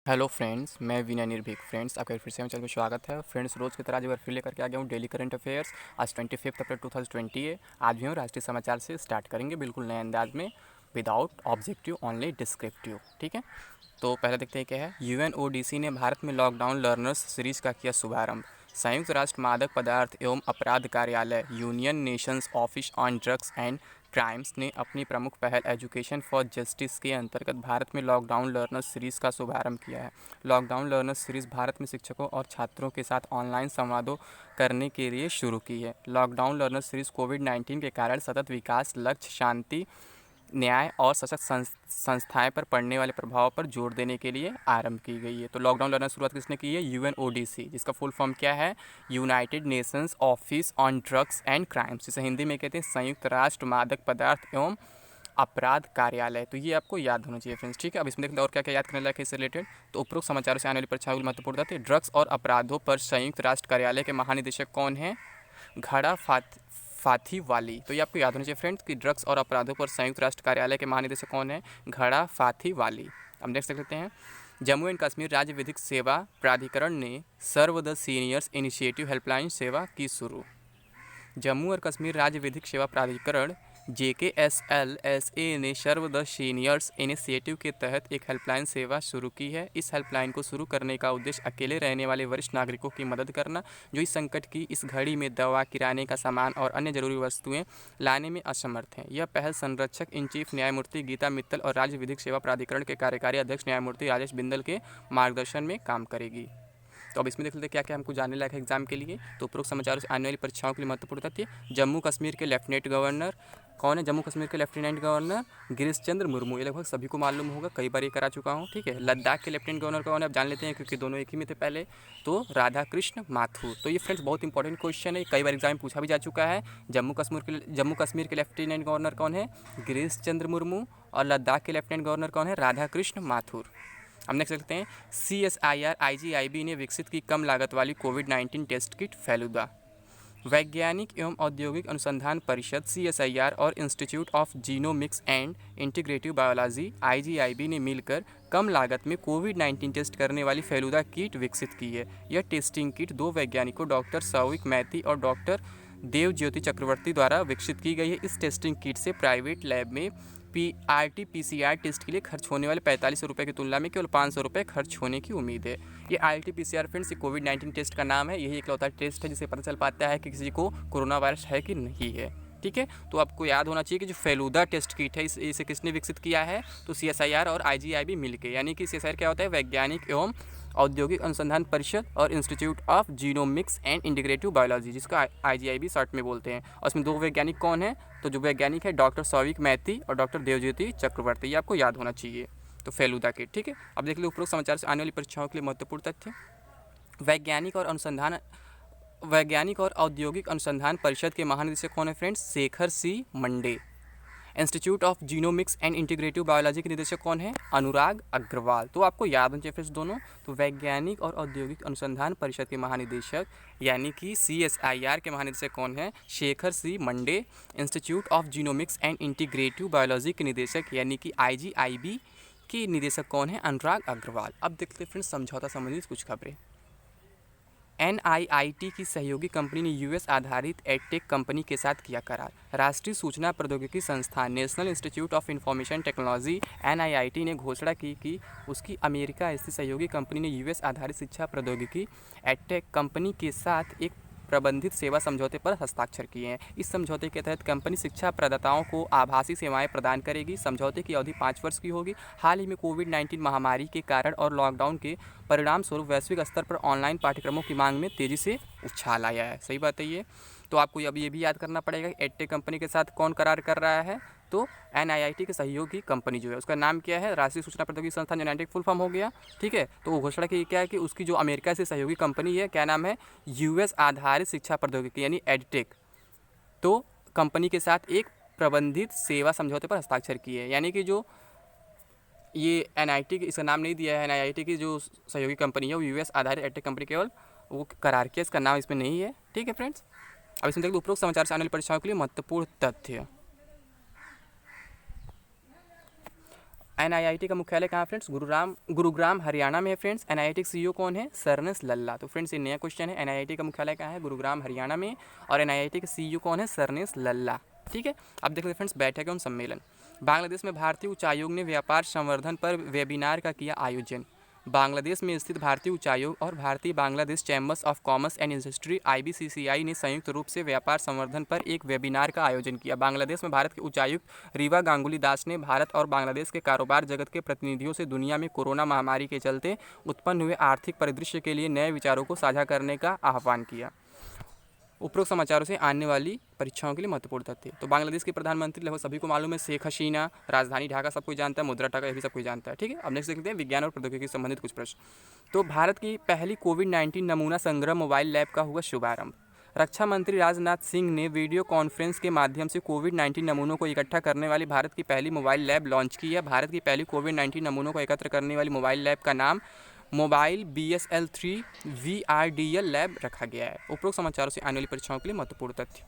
Hello friends, मैं विनय निर्भीक। Friends, आपका फिर से चैनल में स्वागत है। फ्रेंड्स, रोज़ की तरह आज एक बार फिर लेकर के आ गया हूँ डेली करंट अफेयर्स। आज 25 अप्रैल 2020 है। आज भी हम राष्ट्रीय समाचार से स्टार्ट करेंगे बिल्कुल नए अंदाज में, विदाउट ऑब्जेक्टिव, ओनली डिस्क्रिप्टिव। ठीक है, तो पहले देखते हैं क्या है। यूएनओडीसी ने भारत में लॉकडाउन लर्नर्स सीरीज का किया शुभारंभ। संयुक्त राष्ट्र मादक पदार्थ एवं अपराध कार्यालय union Nations office on drugs and crimes ने अपनी प्रमुख पहल एजुकेशन फॉर जस्टिस के अंतर्गत भारत में लॉकडाउन लर्नर्स सीरीज़ का शुभारंभ किया है। लॉकडाउन लर्नर्स सीरीज़ भारत में शिक्षकों और छात्रों के साथ ऑनलाइन संवादों करने के लिए शुरू की है। लॉकडाउन लर्नर्स सीरीज़ कोविड-19 के कारण सतत विकास लक्ष्य, शांति, न्याय और सशक्त संस्थाएं पर पड़ने वाले प्रभाव पर जोर देने के लिए आरंभ की गई है। तो लॉकडाउन लर्नर शुरुआत किसने की है? यूएनओडीसी, जिसका फुल फॉर्म क्या है? United Nations office on drugs and crimes, जिसे हिंदी में कहते हैं संयुक्त राष्ट्र मादक पदार्थ एवं अपराध कार्यालय। तो ये आपको याद होना चाहिए फ्रेंड्स। ठीक है, अब इसमें देख लो और क्या क्या याद करने लायक है इससे रिलेटेड। तो उपरोक्त समाचारों से आने वाली परीक्षाओं की महत्वपूर्ण तथ्य। ड्रग्स और अपराधों पर संयुक्त राष्ट्र कार्यालय के महानिदेशक कौन है? घड़ा फाथीवाली। तो ये आपको याद होना चाहिए फ्रेंड्स कि ड्रग्स और अपराधों पर संयुक्त राष्ट्र कार्यालय के महानिदेशक कौन है? घड़ा फाथीवाली। अब नेक्स्ट देख लेते हैं। जम्मू एंड कश्मीर राज्य विधिक सेवा प्राधिकरण ने serve the seniors initiative helpline सेवा की शुरू। जम्मू और कश्मीर राज्य विधिक सेवा प्राधिकरण JKSLSA ने सर्व द सीनियर्स इनिशिएटिव के तहत एक हेल्पलाइन सेवा शुरू की है। इस हेल्पलाइन को शुरू करने का उद्देश्य अकेले रहने वाले वरिष्ठ नागरिकों की मदद करना, जो इस संकट की इस घड़ी में दवा, किराने का सामान और अन्य जरूरी वस्तुएं लाने में असमर्थ हैं। यह पहल संरक्षक इन चीफ न्यायमूर्ति गीता मित्तल और राज्य विधिक सेवा प्राधिकरण के कार्यकारी अध्यक्ष न्यायमूर्ति राजेश बिंदल के मार्गदर्शन में काम करेगी। तो अब इसमें देख लेते हैं क्या क्या हमको जानने लायक है एग्जाम के लिए। तो उपरोक्त समाचारों से आने वाली परीक्षाओं के लिए महत्वपूर्ण तथ्य। जम्मू कश्मीर के लेफ्टिनेंट गवर्नर कौन है? जम्मू कश्मीर के लेफ्टिनेंट गवर्नर गिरीश चंद्र मुर्मू। ये लगभग सभी को मालूम होगा, कई बार ये करा चुका हूँ। ठीक है, लद्दाख के लेफ्टिनेंट गवर्नर कौन है? अब जान लेते हैं क्योंकि दोनों एक ही में थे पहले। तो राधा कृष्ण माथुर। तो ये फ्रेंड्स बहुत इंपॉर्टेंट क्वेश्चन है, कई बार एग्जाम में पूछा भी जा चुका है। जम्मू कश्मीर के लेफ्टिनेंट गवर्नर कौन है? गिरीश चंद्र मुर्मू। और लद्दाख के लेफ्टिनेंट गवर्नर कौन है? राधा कृष्ण माथुर। हम नेक्स्ट देखते हैं। CSIR IGIB ने विकसित की कम लागत वाली कोविड-19 टेस्ट किट फेलुदा। वैज्ञानिक एवं औद्योगिक अनुसंधान परिषद CSIR और institute of genomics and integrative biology IGIB ने मिलकर कम लागत में कोविड-19 टेस्ट करने वाली फेलुदा किट विकसित की है। यह टेस्टिंग किट दो वैज्ञानिकों डॉक्टर सौविक मैती और डॉक्टर देवज्योति चक्रवर्ती द्वारा विकसित की गई है। इस टेस्टिंग किट से प्राइवेट लैब में RT-PCR टेस्ट के लिए खर्च होने वाले 4500 रुपये की तुलना में केवल 500 रुपये खर्च होने की उम्मीद है। ये RT-PCR फ्रेंड्स, ये कोविड-19 टेस्ट का नाम है। यही एकलौता टेस्ट है जिससे पता चल पाता है कि किसी को कोरोना वायरस है कि नहीं है। ठीक है, तो आपको याद होना चाहिए कि जो फेलुदा टेस्ट किट है इसे किसने विकसित किया है? तो CSIR और IGIB मिलकर, यानी कि CSIR क्या होता है? वैज्ञानिक एवं औद्योगिक अनुसंधान परिषद और institute of genomics and integrative biology, जिसका IGIB शॉर्ट में बोलते हैं। और इसमें दो वैज्ञानिक कौन है? तो जो वैज्ञानिक है डॉक्टर सौविक मैती और डॉक्टर देवज्योति चक्रवर्ती। ये आपको याद होना चाहिए। तो फेलुदा किट। ठीक है, अब देख लो उपरोक्त समाचार से आने वाली परीक्षाओं के लिए महत्वपूर्ण तथ्य। वैज्ञानिक और औद्योगिक अनुसंधान परिषद के महानिदेशक कौन है friends? Shekhar C Monday. Institute of genomics and integrative biology के निदेशक कौन है? अनुराग अग्रवाल। तो आपको याद होना चाहिए फ्रेंड्स दोनों। तो वैज्ञानिक और औद्योगिक अनुसंधान परिषद के महानिदेशक यानी कि CSIR के महानिदेशक कौन है? Shekhar C Monday. Institute of genomics and integrative biology के निदेशक यानी कि IGIB के निदेशक कौन है? अनुराग अग्रवाल। अब देखते हैं फ्रेंड्स समझौता संबंधित कुछ खबरें। NIIT की सहयोगी कंपनी ने US आधारित एडटेक कंपनी के साथ किया करार। राष्ट्रीय सूचना प्रौद्योगिकी संस्थान national institute of information technology NIIT ने घोषणा की कि उसकी अमेरिका स्थित सहयोगी कंपनी ने US आधारित शिक्षा प्रौद्योगिकी एडटेक कंपनी के साथ एक प्रबंधित सेवा समझौते पर हस्ताक्षर किए हैं। इस समझौते के तहत कंपनी शिक्षा प्रदाताओं को आभासी सेवाएं प्रदान करेगी। समझौते की अवधि 5 वर्ष की होगी। हाल ही में कोविड-19 महामारी के कारण और लॉकडाउन के परिणाम स्वरूप वैश्विक स्तर पर ऑनलाइन पाठ्यक्रमों की मांग में तेज़ी से उछाल आया है। सही बात है ये। तो आपको अब ये भी याद करना पड़ेगा कि एडटेक कंपनी के साथ कौन करार कर रहा है? तो NIIT के सहयोगी कंपनी जो है उसका नाम क्या है? राष्ट्रीय सूचना प्रौद्योगिकी संस्थान, यूनाइटेड फुल फॉर्म हो गया। ठीक है, तो वो घोषणा की क्या है कि उसकी जो अमेरिका से सहयोगी कंपनी है, क्या नाम है? US आधारित शिक्षा प्रौद्योगिकी यानी एडटेक। तो कंपनी के साथ एक प्रबंधित सेवा समझौते पर हस्ताक्षर किए, यानी कि जो ये NIT, इसका नाम नहीं दिया है, NIIT की जो सहयोगी कंपनी है वो US आधारित एडटेक कंपनी केवल वो करार किया, इसका नाम इसमें नहीं है। ठीक है फ्रेंड्स, अब इसमें देखो उपरोक्त समाचार से आने वाली परीक्षाओं के लिए महत्वपूर्ण तथ्य। एनआईआईटी का मुख्यालय कहाँ फ्रेंड्स? गुरुग्राम हरियाणा में है फ्रेंड्स। एनआईआईटी के सीईओ कौन है? सरनेस लल्ला। तो फ्रेंड्स ये नया क्वेश्चन है। एनआईआईटी का मुख्यालय कहाँ है? गुरुग्राम हरियाणा में। और एनआईआईटी के सीईओ कौन है? सरनेस लल्ला। ठीक है, अब देख लेते फ्रेंड्स बैठक एवं सम्मेलन। बांग्लादेश में भारतीय उच्चायोग ने व्यापार संवर्धन पर वेबिनार का किया आयोजन। बांग्लादेश में स्थित भारतीय उच्चायोग और भारतीय Bangladesh chambers of commerce and industry IBCCI ने संयुक्त रूप से व्यापार संवर्धन पर एक वेबिनार का आयोजन किया। बांग्लादेश में भारत के उच्चायुक्त रीवा गांगुली दास ने भारत और बांग्लादेश के कारोबार जगत के प्रतिनिधियों से दुनिया में कोरोना महामारी के चलते उत्पन्न हुए आर्थिक परिदृश्य के लिए नए विचारों को साझा करने का आह्वान किया। उपरोक्त समाचारों से आने वाली परीक्षाओं के लिए महत्वपूर्ण तथ्य। तो बांग्लादेश के प्रधानमंत्री लगभग सभी को मालूम है, शेख हसीना। राजधानी ढाका सब कोई जानता है। मुद्रा टाका ये भी सब कोई जानता है। ठीक है, अब नेक्स्ट देखते हैं विज्ञान और प्रौद्योगिकी से संबंधित कुछ प्रश्न। तो भारत की पहली कोविड-19 नमूना संग्रह मोबाइल लैब का हुआ शुभारंभ। रक्षा मंत्री राजनाथ सिंह ने वीडियो कॉन्फ्रेंस के माध्यम से कोविड-19 नमूनों को इकट्ठा करने वाली भारत की पहली मोबाइल लैब लॉन्च की है। भारत की पहली कोविड-19 नमूनों को एकत्र करने वाली मोबाइल लैब का नाम मोबाइल BSL-3 VRDL लैब रखा गया है। उपरोक्त समाचारों से आने वाली परीक्षाओं के लिए महत्वपूर्ण तथ्य।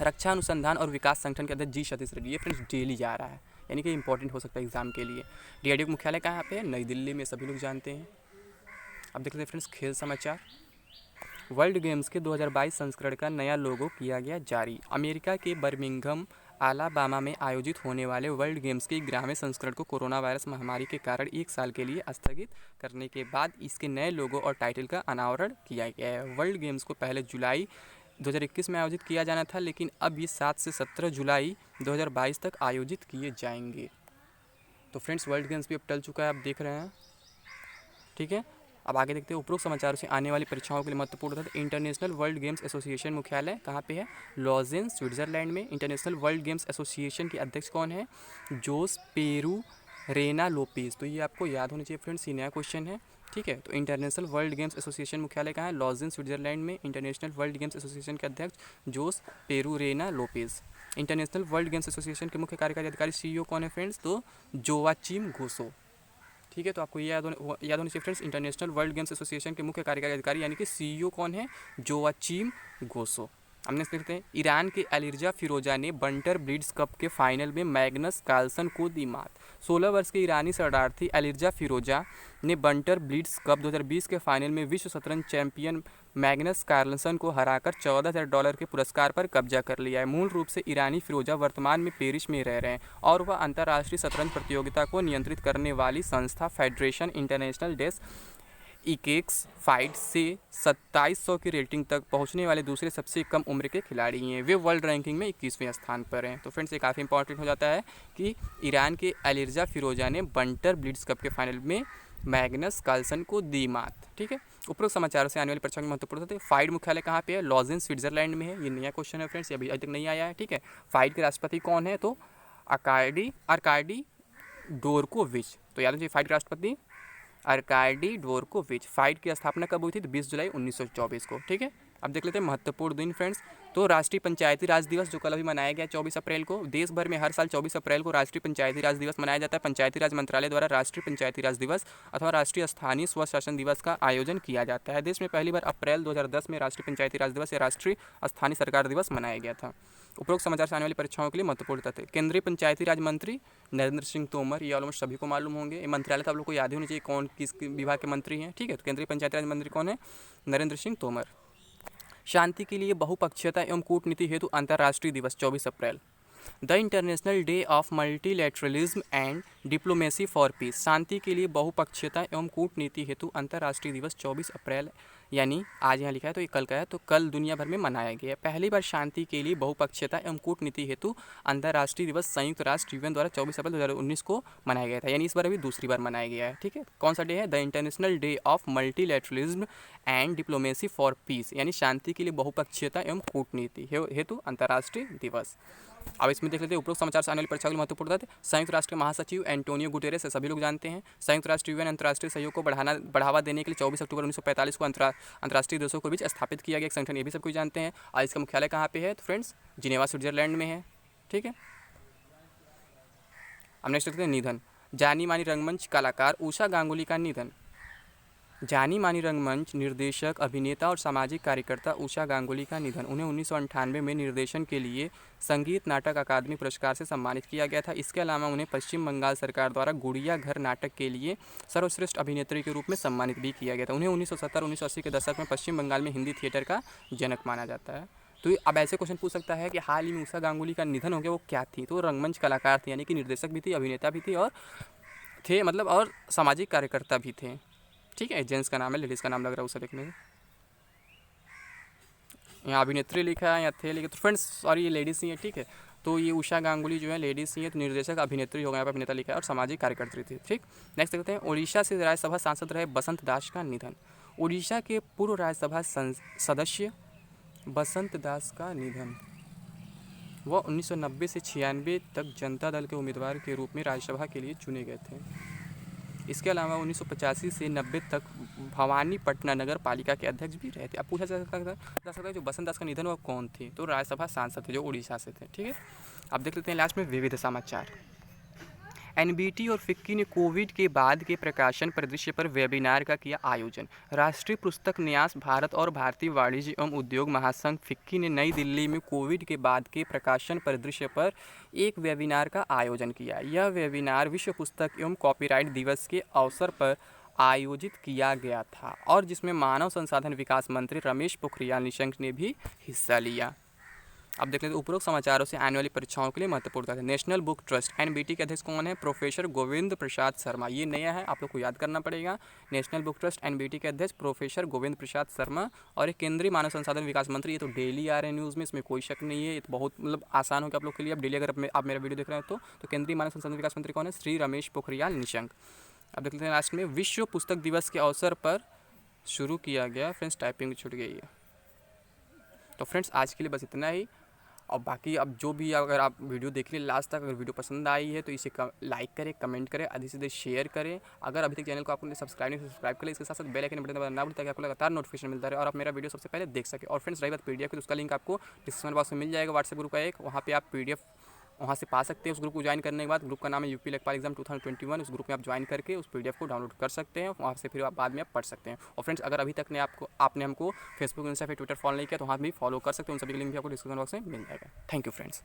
रक्षा अनुसंधान और विकास संगठन के अध्यक्ष जी सतीश रेड्डी, ये फ्रेंड्स डेली जा रहा है, यानी कि इंपॉर्टेंट हो सकता है एग्जाम के लिए। DRDO का मुख्यालय कहाँ पे है? नई दिल्ली में, सभी लोग जानते हैं। अब देखते हैं फ्रेंड्स खेल समाचार। वर्ल्ड गेम्स के 2022 संस्करण का नया लोगो किया गया जारी। अमेरिका के बर्मिंघम अलाबामा में आयोजित होने वाले वर्ल्ड गेम्स के 11वें संस्करण को कोरोना वायरस महामारी के कारण 1 साल के लिए स्थगित करने के बाद इसके नए लोगो और टाइटल का अनावरण किया गया है। वर्ल्ड गेम्स को पहले जुलाई 2021 में आयोजित किया जाना था, लेकिन अब ये 7 से 17 जुलाई 2022 तक आयोजित किए जाएंगे। तो फ्रेंड्स वर्ल्ड गेम्स भी अब टल चुका है, आप देख रहे हैं। ठीक है, अब आगे देखते हैं उपरोक्त समाचारों से आने वाली परीक्षाओं के लिए महत्वपूर्ण था। इंटरनेशनल वर्ल्ड गेम्स एसोसिएशन मुख्यालय कहाँ पे है? लॉजेन, स्विट्जरलैंड में। इंटरनेशनल वर्ल्ड गेम्स एसोसिएशन के अध्यक्ष कौन है? जोस पेरू रेना लोपेज। तो ये आपको याद होना चाहिए फ्रेंड्स, ये नया क्वेश्चन है। ठीक है, तो इंटरनेशनल वर्ल्ड गेम्स एसोसिएशन मुख्यालय कहाँ है? लॉजेन, स्विट्जरलैंड में। इंटरनेशनल वर्ल्ड गेम्स एसोसिएशन के अध्यक्ष Jose Perurena Lopez. International world games association के मुख्य कार्यकारी अधिकारी CEO कौन है फ्रेंड्स? तो जोवाचिम गोसो। ठीक है, तो आपको ये याद होनी चाहिए friends, international world games association के मुख्य कार्यकारी अधिकारी यानी कि CEO कौन है? जोवाचिम गोसो। हमने देखते हैं ईरान के अलिर्जा फिरोजा ने बंटर ब्लिट्ज कप के फाइनल में मैग्नस कार्लसन को दी मात। 16 वर्ष के ईरानी शरणार्थी अलिर्जा फिरोजा ने बंटर ब्लिट्ज कप 2020 के फाइनल में विश्व शतरंज चैंपियन मैग्नस कार्लसन को हराकर $14,000 के पुरस्कार पर कब्जा कर लिया है। मूल रूप से ईरानी फिरोजा वर्तमान में पेरिस में रह रहे हैं और वह अंतर्राष्ट्रीय शतरंज प्रतियोगिता को नियंत्रित करने वाली संस्था फेडरेशन इंटरनेशनल डेस इकेक्स फाइट से 2700 की रेटिंग तक पहुंचने वाले दूसरे सबसे कम उम्र के खिलाड़ी हैं। वे वर्ल्ड रैंकिंग में 21वें स्थान पर हैं। तो फ्रेंड्स ये काफ़ी इंपॉर्टेंट हो जाता है कि ईरान के अलिर्जा फिरोजा ने बंटर ब्लिट्ज कप के फाइनल में मैग्नस कार्लसन को दी मात। ठीक है, उपरोक्त समाचारों से आने वाली परीक्षा में महत्वपूर्ण थे। फाइड मुख्यालय कहाँ पे है? लॉजेन, स्विट्जरलैंड में है। ये नया क्वेश्चन है फ्रेंड्स, ये अभी तक नहीं आया है। ठीक है, फाइड के राष्ट्रपति कौन है? तो अर्काडी डोरकोविच। तो याद रखिए फाइड के राष्ट्रपति अर्काडी डोरकोविच। फाइड की स्थापना कब हुई थी? तो 20 जुलाई 1924 को। ठीक है, अब देख लेते हैं महत्वपूर्ण दिन फ्रेंड्स। तो राष्ट्रीय पंचायती राज दिवस जो कल अभी मनाया गया 24 अप्रैल को। देश भर में हर साल 24 अप्रैल को राष्ट्रीय पंचायती राज दिवस मनाया जाता है। पंचायती राज मंत्रालय द्वारा राष्ट्रीय पंचायती राज दिवस अथवा राष्ट्रीय स्थानीय स्वशासन दिवस का आयोजन किया जाता है। देश में पहली बार अप्रैल 2010 में राष्ट्रीय पंचायती राज दिवस या राष्ट्रीय स्थानीय सरकार दिवस मनाया गया था। उपरोक्त समाचार से आने वाली परीक्षाओं के लिए महत्वपूर्ण तथ्य। केंद्रीय पंचायती राज मंत्री नरेंद्र सिंह तोमर, ये ऑलमोस्ट सभी को मालूम होंगे। ये मंत्रालय तो आप लोग को याद ही होना चाहिए कौन किस विभाग के मंत्री हैं। ठीक है, तो केंद्रीय पंचायती राज मंत्री कौन है? नरेंद्र सिंह तोमर। शांति के लिए बहुपक्षीयता एवं कूटनीति हेतु अंतर्राष्ट्रीय दिवस 24 अप्रैल। The international day of multilateralism and diplomacy for peace. शांति के लिए बहुपक्षीयता एवं कूटनीति हेतु अंतर्राष्ट्रीय दिवस 24 अप्रैल, यानी आज यहाँ लिखा है तो ये कल का है, तो कल दुनिया भर में मनाया गया। पहली बार शांति के लिए बहुपक्षीयता एवं कूटनीति हेतु अंतर्राष्ट्रीय दिवस संयुक्त राष्ट्र UN द्वारा 24 अप्रैल 2019 को मनाया गया था, यानी इस बार अभी दूसरी बार मनाया गया है। ठीक है, कौन सा डे है? The international day of multilateralism and diplomacy for piece, यानी शांति के लिए बहुपक्षीयता एवं कूटनीति हेतु अंतर्राष्ट्रीय दिवस। अब इसमें देख लेते हैं उपरोक्त समाचार से आने वाली परीक्षा के लिए महत्वपूर्ण थे। संयुक्त राष्ट्र के महासचिव एंटोनियो गुटेरेस, सभी लोग जानते हैं। संयुक्त राष्ट्र UN अंतर्राष्ट्रीय सहयोग को बढ़ावा देने के लिए 24 अक्टूबर 1945 को अंतर्राष्ट्रीय देशों के बीच स्थापित किया गया एक संगठन, ये भी सब कुछ जानते हैं। और इसका मुख्यालय कहाँ पे है? तो फ्रेंड्स जिनेवा, स्विट्जरलैंड में है। ठीक है, अब नेक्स्ट देखते हैं निधन। जानी मानी रंगमंच कलाकार उषा गांगुली का निधन। जानी मानी रंगमंच निर्देशक, अभिनेता और सामाजिक कार्यकर्ता उषा गांगुली का निधन। उन्हें 1998 में निर्देशन के लिए संगीत नाटक अकादमी पुरस्कार से सम्मानित किया गया था। इसके अलावा उन्हें पश्चिम बंगाल सरकार द्वारा गुड़िया घर नाटक के लिए सर्वश्रेष्ठ अभिनेत्री के रूप में सम्मानित भी किया गया था। उन्हें 1970-1980 के दशक में पश्चिम बंगाल में हिंदी थिएटर का जनक माना जाता है। तो अब ऐसे क्वेश्चन पूछ सकता है कि हाल ही में उषा गांगुली का निधन हो गया, वो क्या थी? तो रंगमंच कलाकार थी, यानी कि निर्देशक भी थी, अभिनेता भी थी और थे मतलब और सामाजिक कार्यकर्ता भी थे। ठीक है, जेंट्स का नाम है, लेडीज़ का नाम लग रहा है उसे देखने से। यहाँ अभिनेत्री लिखा है या थे लिखे, तो फ्रेंड्स सॉरी ये लेडीज़ ही है। ठीक है, तो ये उषा गांगुली जो है लेडीज़ ही है, तो निर्देशक अभिनेत्री हो गया, यहाँ पर अभिनेता लिखा है और सामाजिक कार्यकर्त्री थी। ठीक, नेक्स्ट देखते हैं, उड़ीसा से राज्यसभा सांसद रहे बसंत दास का निधन। उड़ीसा के पूर्व राज्यसभा सदस्य बसंत दास का निधन। वह 1990 से 96 तक जनता दल के उम्मीदवार के रूप में राज्यसभा के लिए चुने गए थे। इसके अलावा 1985 से 90 तक भवानीपटना नगर पालिका के अध्यक्ष भी रहे थे। अब पूछा जा सकता है जो बसंत दास का निधन हुआ कौन थे? तो राज्यसभा सांसद थे जो उड़ीसा से थे। ठीक है, अब देख लेते हैं लास्ट में विविध समाचार। एनबीटी और फिक्की ने कोविड के बाद के प्रकाशन परिदृश्य पर वेबिनार का किया आयोजन। राष्ट्रीय पुस्तक न्यास भारत और भारतीय वाणिज्य एवं उद्योग महासंघ फिक्की ने नई दिल्ली में कोविड के बाद के प्रकाशन परिदृश्य पर एक वेबिनार का आयोजन किया। यह वेबिनार विश्व पुस्तक एवं कॉपीराइट दिवस के अवसर पर आयोजित किया गया था और जिसमें मानव संसाधन विकास मंत्री रमेश पोखरियाल निशंक ने भी हिस्सा लिया। अब देख लेते हैं उपरोक्त समाचारों से आने वाली परीक्षाओं के लिए महत्वपूर्ण है। नेशनल बुक ट्रस्ट एनबीटी के अध्यक्ष कौन है? प्रोफेसर गोविंद प्रसाद शर्मा। ये नया है, आप लोग को याद करना पड़ेगा। नेशनल बुक ट्रस्ट एनबीटी के अध्यक्ष प्रोफेसर गोविंद प्रसाद शर्मा और एक केंद्रीय मानव संसाधन विकास मंत्री। ये तो डेली आ रहे हैं न्यूज़ में, इसमें कोई शक नहीं है। ये तो बहुत मतलब आसान हो गया आप लोग के लिए। अब डेली अगर आप मेरा वीडियो देख रहे हो तो केंद्रीय मानव संसाधन विकास मंत्री कौन है? श्री रमेश पोखरियाल निशंक। अब देख लेते हैं लास्ट में विश्व पुस्तक दिवस के अवसर पर शुरू किया गया। फ्रेंड्स टाइपिंग छूट गई है। तो फ्रेंड्स आज के लिए बस इतना ही। और बाकी अब जो भी अगर आप वीडियो देख लिए लास्ट तक, अगर वीडियो पसंद आई है तो इसे लाइक करें, कमेंट करें, अधिक से अधिक शेयर करें। अगर अभी तक चैनल को आपने सब्सक्राइब नहीं सब्सक्राइब करें, इसके साथ साथ बेल आइकन बटन दबाना ना भूलें ताकि आपको लगातार नोटिफिकेशन मिलता रहे और आप मेरा वीडियो सबसे पहले देख सकें। और फ्रेंड्स रही बात पीडीएफ की, तो उसका लिंक आपको डिस्क्रिप्शन बॉक्स में मिल जाएगा। व्हाट्सएप ग्रुप का एक, वहाँ पे आप पीडीएफ वहाँ से पा सकते हैं। उस ग्रुप को ज्वाइन करने के बाद, ग्रुप का नाम है यूपी लेखपाल एग्जाम 2021, उस ग्रुप में आप ज्वाइन करके उस पीडीएफ को डाउनलोड कर सकते हैं। वहाँ से फिर आप बाद में आप पढ़ सकते हैं। और फ्रेंड्स अगर अभी तक ने आपने हमको फेसबुक, इंस्टा, ट्विटर फॉलो नहीं किया तो वहाँ भी फॉलो कर सकते हैं। उन सभी के लिंक भी आपको डिस्क्रिप्शन बॉक्स में मिल जाएगा। Thank you friends.